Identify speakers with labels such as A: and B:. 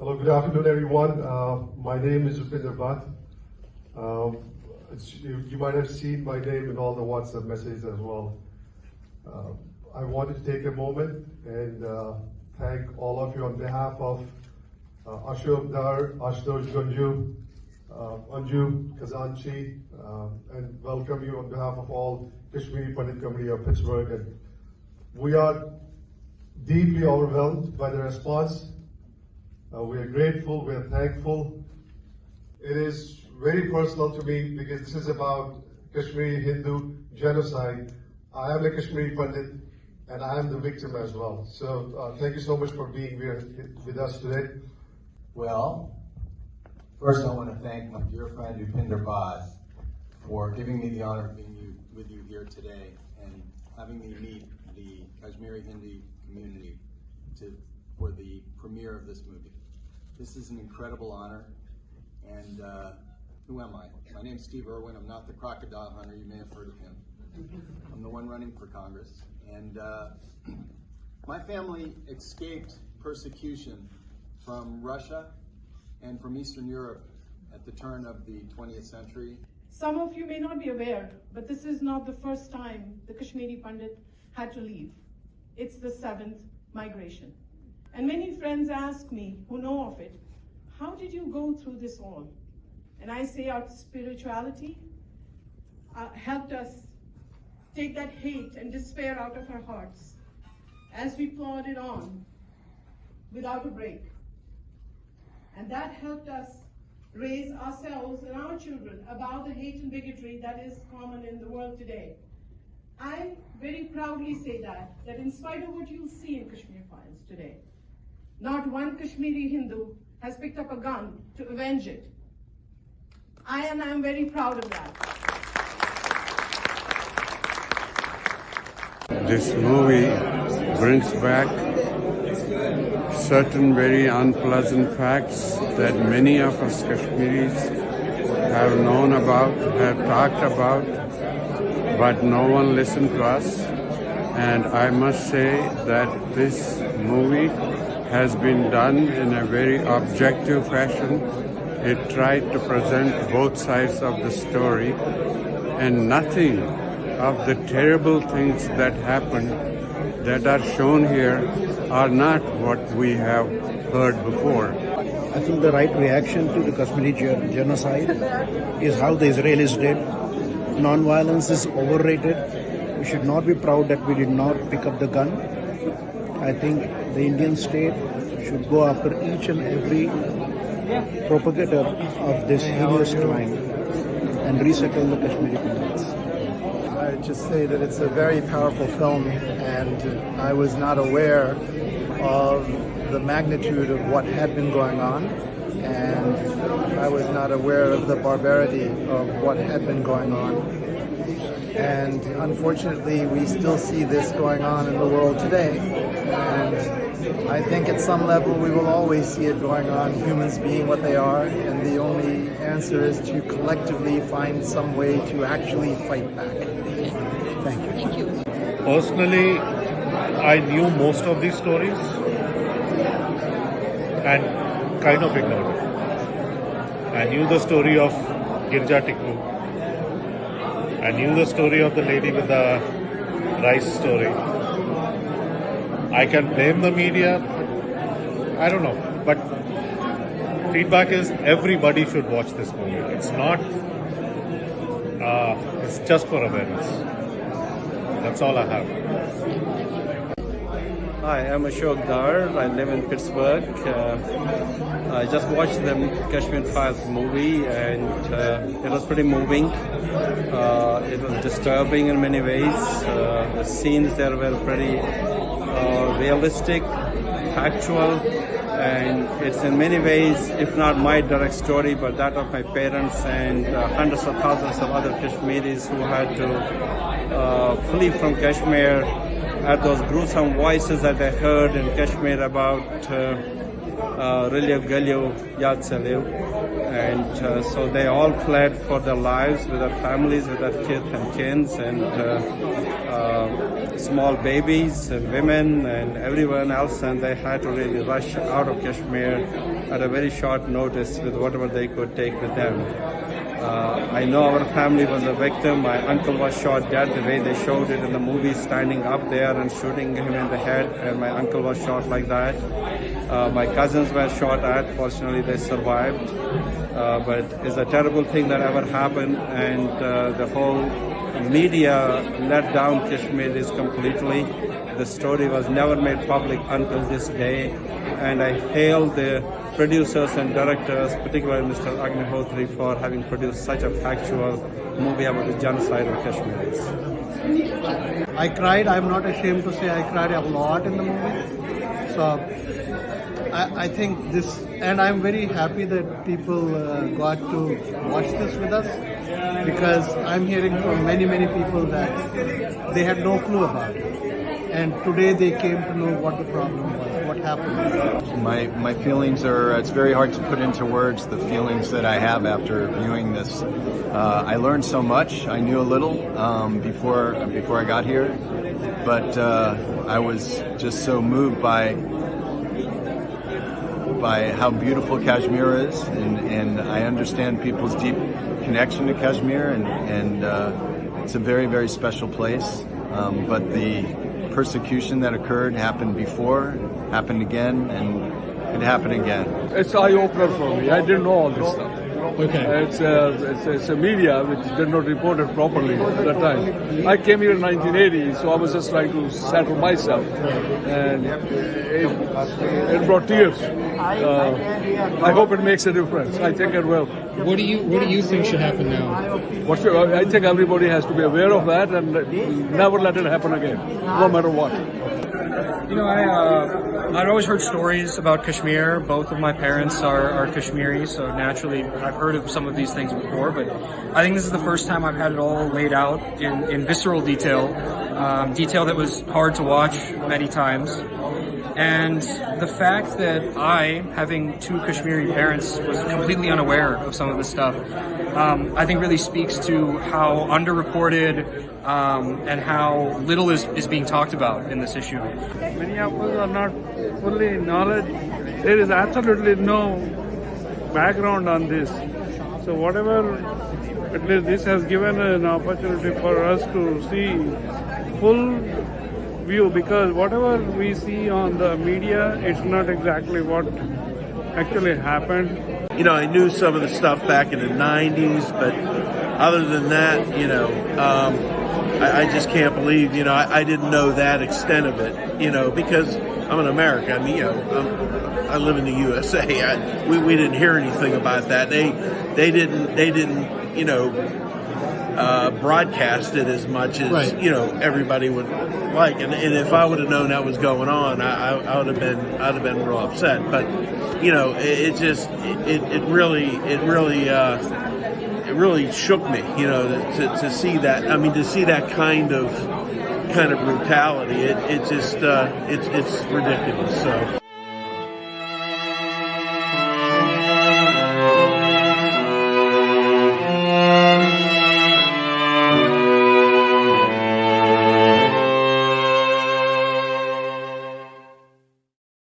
A: Hello, good afternoon, everyone. My name is Rupinder Bhatt. You might have seen my name in all the WhatsApp messages as well. I wanted to take a moment and thank all of you on behalf of Ashok Dar, Ashutosh Ganju, Anju Kazanchi, and welcome you on behalf of all Kashmiri Pandit Committee of Pittsburgh. And we are deeply overwhelmed by the response. We are grateful, we are thankful. It is very personal to me because this is about Kashmiri Hindu genocide. I am a Kashmiri Pandit and I am the victim as well. So thank you so much for being here with us today.
B: Well, first I want to thank my dear friend Rupinder Bhatt for giving me the honor of being with you here today and having me meet the Kashmiri Hindi community for the premiere of this movie. This is an incredible honor, and who am I? My name's Steve Irwin. I'm not the crocodile hunter. You may have heard of him. I'm the one running for Congress, and my family escaped persecution from Russia and from Eastern Europe at the turn of the 20th century.
C: Some of you may not be aware, but this is not the first time the Kashmiri Pandit had to leave. It's the 7th migration. And many friends ask me, who know of it, how did you go through this all? And I say our spirituality helped us take that hate and despair out of our hearts as we plodded on without a break. And that helped us raise ourselves and our children above the hate and bigotry that is common in the world today. I very proudly say that in spite of what you'll see in Kashmir Files today, not one Kashmiri Hindu has picked up a gun to avenge it. I am very proud of that.
D: This movie brings back certain very unpleasant facts that many of us Kashmiris have known about, have talked about, but no one listened to us. And I must say that this movie has been done in a very objective fashion. It tried to present both sides of the story, and nothing of the terrible things that happened that are shown here are not what we have heard before.
E: I think the right reaction to the Kashmiri genocide is how the Israelis did. Non-violence is overrated. We should not be proud that we did not pick up the gun. I think the Indian state should go after each and every propagator of this heinous crime and resettle the Kashmiri Pandits.
F: I would just say that it's a very powerful film, and I was not aware of the magnitude of what had been going on, and I was not aware of the barbarity of what had been going on. And unfortunately, we still see this going on in the world today, and I think at some level we will always see it going on, humans being what they are, and the only answer is to collectively find some way to actually fight back. Thank you.
G: Thank you.
H: Personally, I knew most of these stories and kind of ignored it. I knew the story of Girja Tikku. I knew the story of the lady with the rice story. I can blame the media, I don't know, but feedback is everybody should watch this movie. It's not, it's just for awareness. That's all I have.
I: Hi, I'm Ashok Dar. I live in Pittsburgh. I just watched the Kashmir Files movie, and it was pretty moving. It was disturbing in many ways. The scenes there were pretty realistic, factual, and it's in many ways, if not my direct story, but that of my parents and hundreds of thousands of other Kashmiris who had to flee from Kashmir at those gruesome voices that I heard in Kashmir about Rilyo Galyo Yad Salev. And so they all fled for their lives with their families, with their kids and kins, and small babies and women and everyone else, and they had to really rush out of Kashmir at a very short notice with whatever they could take with them. I know our family was a victim. My uncle was shot dead the way they showed it in the movie, standing up there and shooting him in the head, and my uncle was shot like that. My cousins were shot at. Fortunately, they survived. But it's a terrible thing that ever happened, and the whole media let down Kashmiris completely. The story was never made public until this day, and I hail the producers and directors, particularly Mr. Agnihotri, for having produced such a factual movie about the genocide of Kashmiris.
F: I cried. I'm not ashamed to say I cried a lot in the movie. So I think this, and I'm very happy that people got to watch this with us, because I'm hearing from many people that they had no clue about it. And today they came to know what the problem was, what happened.
B: My feelings are, it's very hard to put into words the feelings that I have after viewing this. I learned so much. I knew a little before I got here, but I was just so moved by how beautiful Kashmir is, and I understand people's deep connection to Kashmir, and it's a very special place. But the persecution that occurred happened before, happened again, and it happened again.
G: It's eye-opener for me. I didn't know all this stuff.
J: Okay.
G: It's a media which did not report it properly at that time. I came here in 1980, so I was just trying to settle myself, and it brought tears. I hope it makes a difference. I think it will.
J: What do you think should happen now?
G: I think everybody has to be aware of that and never let it happen again, no matter what.
J: You know, I'd always heard stories about Kashmir. Both of my parents are Kashmiri, so naturally I've heard of some of these things before, but I think this is the first time I've had it all laid out in visceral detail, detail that was hard to watch many times. And the fact that I, having two Kashmiri parents, was completely unaware of some of this stuff, I think really speaks to how underreported and how little is being talked about in this issue.
G: Many of us are not fully knowledge. There is absolutely no background on this. So whatever, at least this has given an opportunity for us to see full view, because whatever we see on the media, it's not exactly what actually happened.
K: You know, I knew some of the stuff back in the 90s, but other than that, I just can't believe, I didn't know that extent of it, because I'm an American, I live in the USA. We didn't hear anything about that. They didn't broadcast it as much as, everybody would like. And if I would have known that was going on, I'd have been real upset. But, it really shook me, to see that. I mean, to see that kind of brutality, it's ridiculous. So.